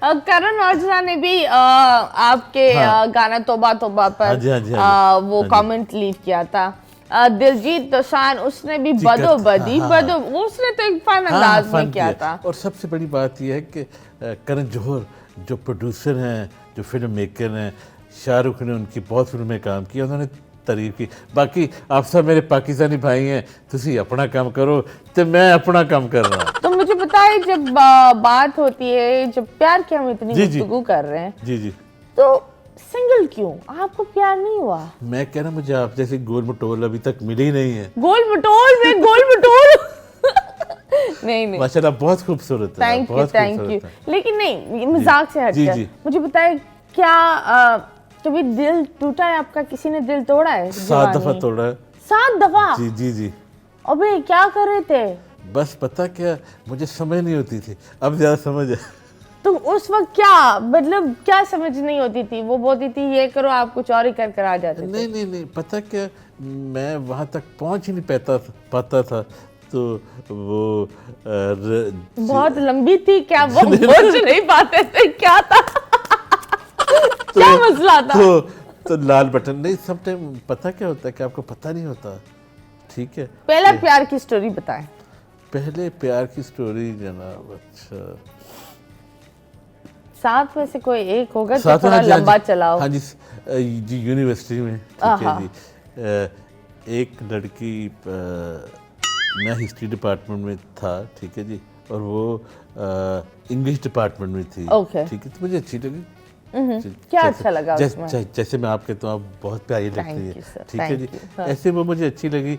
करण औजला ने भी आपके गाना तौबा तौबा पर वो कमेंट लीव किया था। दिलजीत दोसांझ उसने भी बदो बदी बदो उसने तो एक फन अंदाज में किया था। और सबसे बड़ी बात यह है कि करण जौहर जो प्रोड्यूसर हैं, जो फिल्म मेकर हैं, शाहरुख ने उनकी बहुत फिल्मों में काम किया, उन्होंने तारीफ की। बाकी आप सब मेरे पाकिस्तानी भाई हैं, तुसी अपना काम करो तो मैं अपना काम कर रहा हूँ। तो मुझे बताए, जब बात होती है, जब प्यार की हम इतनी गुफ्तगू कर रहे हैं, जी जी, तो सिंगल क्यों? आपको प्यार नहीं हुआ? मैं कह रहा, मुझे आप जैसी गोल मटोल अभी तक मिली ही नहीं है। गोल मटोल नहीं माशाल्लाह बहुत खूबसूरत है। Thank you. लेकिन नहीं, मजाक से हटकर मुझे बताए, क्या कभी दिल टूटा है आपका? किसी ने दिल तोड़ा है? 7 दफा तोड़ा है। 7 दफा? जी जी जी। अबे क्या कर रहे थे? बस पता क्या, मुझे समझ नहीं होती थी, अब ज्यादा समझ है। तो उस वक्त क्या मतलब, क्या समझ नहीं होती थी? वो बोलती थी ये करो, आप कुछ और ही कर आ जाते थे। नहीं, पता क्या, मैं वहां तक पहुंच ही नहीं पाता था। तो वो बहुत लंबी थी क्या? वो पहुंच नहीं पाते थे, क्या था? क्या मसला था? तो लाल बटन नहीं, सब टाइम पता क्या होता है कि आपको पता नहीं होता। ठीक है, पहला प्यार की स्टोरी बताएं। पहले प्यार की स्टोरी जनाब, अच्छा 7 में से कोई एक होगा जो थोड़ा लंबा चलाओ। हाँ जी, यूनिवर्सिटी में। ठीक है जी, एक लड़की, मैं हिस्ट्री डिपार्टमेंट में था, ठीक है जी, और वो इंग्लिश डिपार्टमेंट में थी। ठीक है, तो मुझे अच्छी लगी। क्या अच्छा लगा उसमें? जैसे मैं आपके, तो आप बहुत प्यारी लगती है। ठीक है जी, ऐसे वो मुझे अच्छी लगी,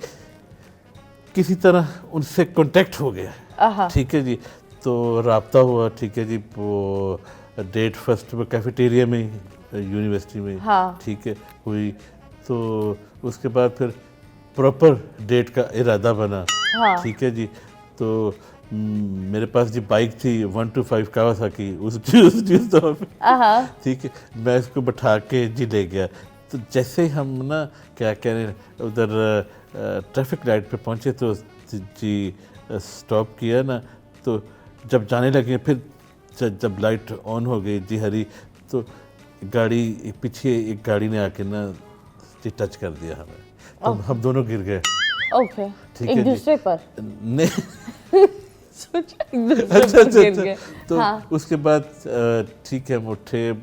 किसी तरह उनसे कांटेक्ट हो गया। ठीक है जी, तो राब्ता हुआ। ठीक है जी, वो डेट फर्स्ट में कैफेटेरिया में यूनिवर्सिटी में। ठीक है, हुई। तो उसके बाद फिर प्रॉपर डेट का इरादा बना। ठीक है जी, तो मेरे पास जी बाइक थी 125 कावासाकी उस दौर पे। ठीक है, मैं इसको बैठा के जी ले गया। तो जैसे ही हम ना, क्या कह रहे हैं, उधर ट्रैफिक लाइट पे पहुंचे, तो जी स्टॉप किया ना, तो जब जाने लगे, फिर जब लाइट ऑन हो गई जी हरी, तो गाड़ी पीछे एक गाड़ी ने आके ना जी टच कर दिया हमें, तो हम दोनों गिर गए। ठीक है, एक दूसरे पर नहीं अच्छा। तो उसके बाद ठीक है, हम उठे,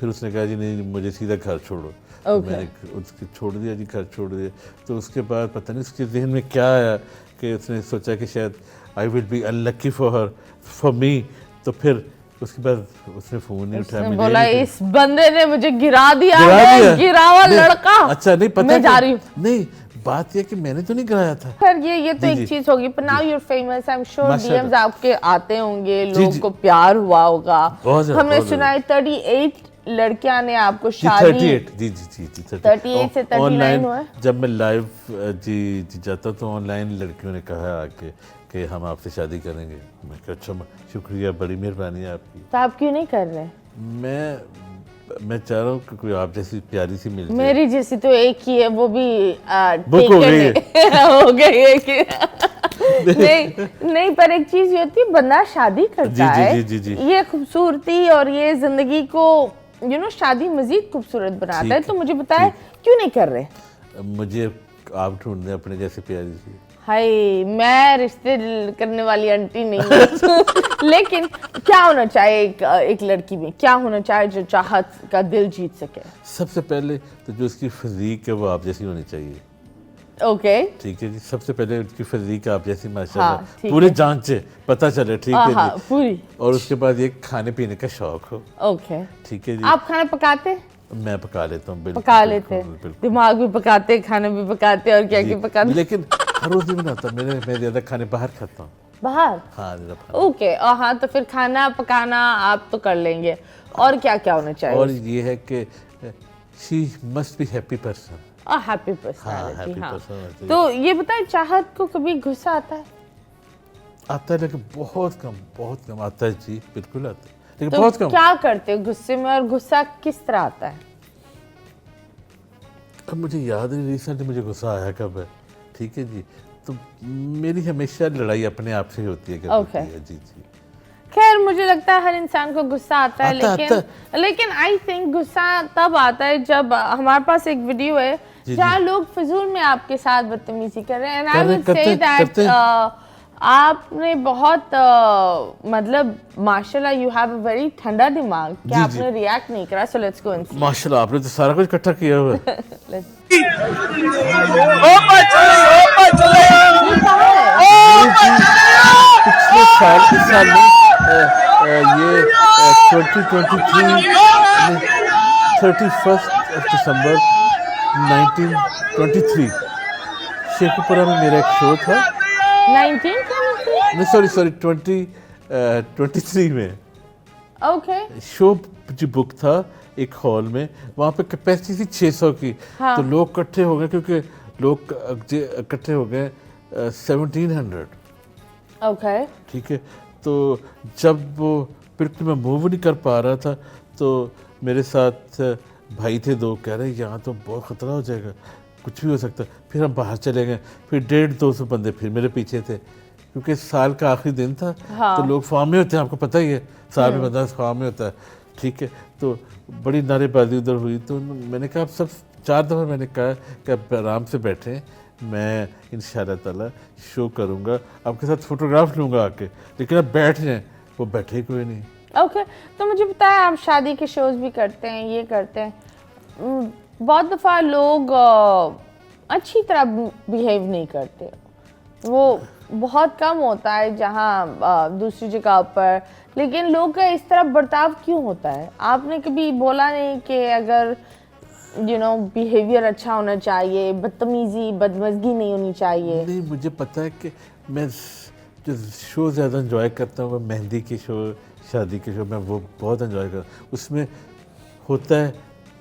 फिर उसने कहा जी नहीं, मुझे सीधा घर छोड़ो। तो मैंने उसके छोड़ दिया जी, घर छोड़ दिया। तो उसके बाद पता नहीं उसके जहन में क्या आया कि उसने सोचा कि शायद I will be unlucky for me. तो फिर उसके बाद उसने फोन नहीं उठाया, मुझे बोला इस बंदे ने मुझे गिरा दिया, गिरावा लड़का। अच्छा, नहीं पता, मैं जा रही हूँ। नहीं, बात यह कि मैंने तो नहीं गिराया था। खैर ये तो एक चीज होगी, पर now you are famous, I am sure DMs आपके आते होंगे, लोगों को प्यार हुआ होगा। हमने सुना है 38 लड़कियां ने आपको शादी 38 जी 38 से 39 हुआ। जब मैं लाइव जी जाता तो ऑनलाइन लड़कियों ने कहा आके कि हम आपसे शादी करेंगे। मैं कहा अच्छा, शुक्रिया, बड़ी मेहरबानी है आपकी। तो आप क्यों नहीं कर रहे? मैं चाह रहा हूँ कि कोई आप जैसी प्यारी सी मिल जाए। मेरी जैसी तो एक ही है, वो भी बुक हो गई हो गई नहीं, पर एक चीज ये होती है, बंदा शादी करता है, ये खूबसूरती और ये जिंदगी को शादी मजीद खूबसूरत बनाता है। तो मुझे बताए, क्यों नहीं कर रहे? मुझे आप ढूंढ अपने जैसे प्यारी सी। हाय, मैं रिश्ते करने वाली आंटी नहीं हूँ। लेकिन क्या होना चाहिए एक लड़की में, क्या होना चाहिए जो चाहत का दिल जीत सके? सबसे पहले तो जो उसकी फिजीक है वो आप जैसी होनी चाहिए। ठीक है जी, सबसे पहले उसकी फिजीक आप जैसी माशाल्लाह पूरी जांचे, पता चले। ठीक है जी, पूरी। और उसके बाद ये खाने पीने का शौक हो। ठीक है जी। आप खाना पकाते? मैं पका लेता हूँ, बिल्कुल पका लेते, दिमाग भी पकाते, खाना भी पकाते, और क्या क्या पकाते। लेकिन हर रोज नहीं बनाता, मैं ज्यादा खाने बाहर खाता हूँ। बाहर? हाँ, हाँ, तो फिर खाना पकाना आप तो कर लेंगे। और क्या क्या होना चाहिए? और ये है कि she must be happy person. Happy personality. हाँ। तो ये बताए, चाहत को कभी गुस्सा आता है? आता है, लेकिन बहुत कम आता है जी, बिल्कुल आता है, लेकिन तो बहुत कम। क्या करते हो गुस्से में, और गुस्सा किस तरह आता है? अब मुझे याद नहीं रिसेंटली मुझे गुस्सा आया कब है। ठीक है जी, तो मेरी हमेशा लड़ाई अपने आप से होती है। जी। खैर मुझे लगता है हर इंसान को गुस्सा आता है, आता लेकिन आई थिंक गुस्सा तब आता है जब हमारे पास एक वीडियो है जहाँ लोग फिजूल में आपके साथ बदतमीजी कर रहे हैं, and I would say that आपने बहुत मतलब माशाल्लाह यू हैव अ वेरी ठंडा दिमाग कि आपने रिएक्ट नहीं करा। सो लेट्स गो एंड सी। माशाल्लाह आपने तो सारा कुछ इकट्ठा किया हुआ है। पिछले साल इस साल में ये 2023 31 दिसंबर 1923 शेखुपुरा में मेरा एक शो था। 1923? नहीं सॉरी 2023 में ओके शो जो बुक था एक हॉल में, वहाँ पे कैपेसिटी थी 600 की। हाँ। तो लोग इकट्ठे हो गए क्योंकि लोग इकट्ठे हो गए 1700। ओके ठीक है, तो जब वो बिल्कुल मैं मूव नहीं कर पा रहा था तो मेरे साथ भाई थे दो, कह रहे यहाँ तो बहुत ख़तरा हो जाएगा, कुछ भी हो सकता है। फिर हम बाहर चले गए, फिर 150-200 बंदे फिर मेरे पीछे थे क्योंकि साल का आखिरी दिन था। हाँ। तो लोग फार्म में होते हैं, आपको पता ही है, साल में बंदा फार्म में होता है। ठीक है, तो बड़ी नारेबाजी उधर हुई। तो मैंने कहा आप सब 4 दफ़ा मैंने कहा कि आप आराम से बैठें, मैं इंशाल्लाह ताला शो करूँगा, आपके साथ फ़ोटोग्राफ लूँगा आके, लेकिन आप बैठ जाएँ। वो बैठे ही कोई नहीं। ओके तो मुझे बताया आप शादी के शोज भी करते हैं, ये करते हैं, बहुत दफ़ा लोग अच्छी तरह बिहेव नहीं करते, वो बहुत कम होता है जहाँ दूसरी जगह पर, लेकिन लोग का इस तरह बर्ताव क्यों होता है? आपने कभी बोला नहीं कि अगर बिहेवियर अच्छा होना चाहिए, बदतमीजी बदमज़गी नहीं होनी चाहिए? नहीं, मुझे पता है कि मैं जो शो ज़्यादा इंजॉय करता हूँ वो मेहंदी के शो, शादी के शो, मैं वो बहुत इंजॉय करता हूँ। उसमें होता है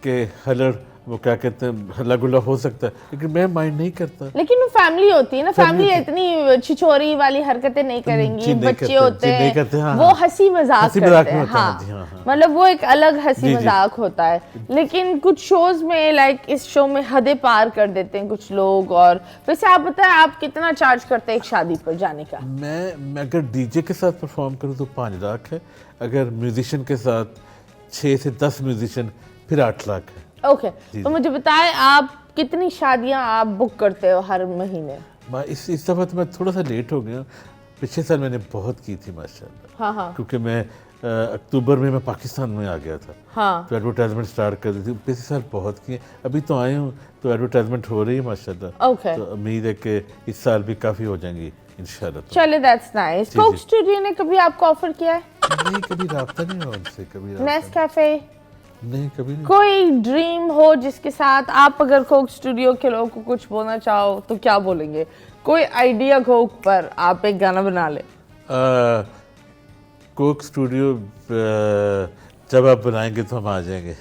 कि हलड़, वो क्या कहते हैं, हल्ला गुल्ला हो सकता है, लेकिन मैं माइंड नहीं करता। लेकिन वो फैमिली होती है ना, फैमिली इतनी छिछोरी वाली हरकतें नहीं करेंगी, बच्चे होते हैं, हाँ, वो हंसी मजाक करते हैं। हाँ, मतलब वो एक अलग हंसी मजाक होता है। लेकिन कुछ शोज में लाइक इस शो में हदें पार कर देते हैं कुछ लोग। और वैसे आप बताएं आप कितना चार्ज करते हैं एक शादी पर जाने का? मैं अगर डीजे के साथ परफॉर्म करूँ तो 5 लाख है, अगर म्यूजिशियन के साथ 6 से 10 म्यूजिशियन फिर 8 लाख है। ओके तो मुझे बताएं आप कितनी शादियां आप बुक करते हो हर महीने? इस दफ़ा तो मैं थोड़ा सा लेट हो गया, पिछले साल मैंने बहुत की थी माशाल्लाह। हाँ। क्योंकि मैं अक्टूबर में मैं पाकिस्तान में आ गया था। हाँ। तो एडवर्टाइजमेंट स्टार्ट कर दी थी, पिछले साल बहुत किए, अभी तो आए हूँ तो एडवर्टाइजमेंट हो रही है माशाल्लाह। ओके तो उम्मीद है कि इस साल भी काफ़ी हो जाएंगी इंशाल्लाह। चले दैट्स नाइस। कोक स्टूडियो ने कभी आपको ऑफर किया है? नहीं, कभी राब्ता नहीं हुआ उनसे, कभी नेस्कैफे नहीं, कभी नहीं। कोई ड्रीम हो जिसके साथ आप अगर कोक स्टूडियो के लोगों को कुछ बोलना चाहो तो क्या बोलेंगे? कोई आइडिया कोक पर आप एक गाना बना ले। कोक स्टूडियो जब आप बनाएंगे तो हम आ जाएंगे।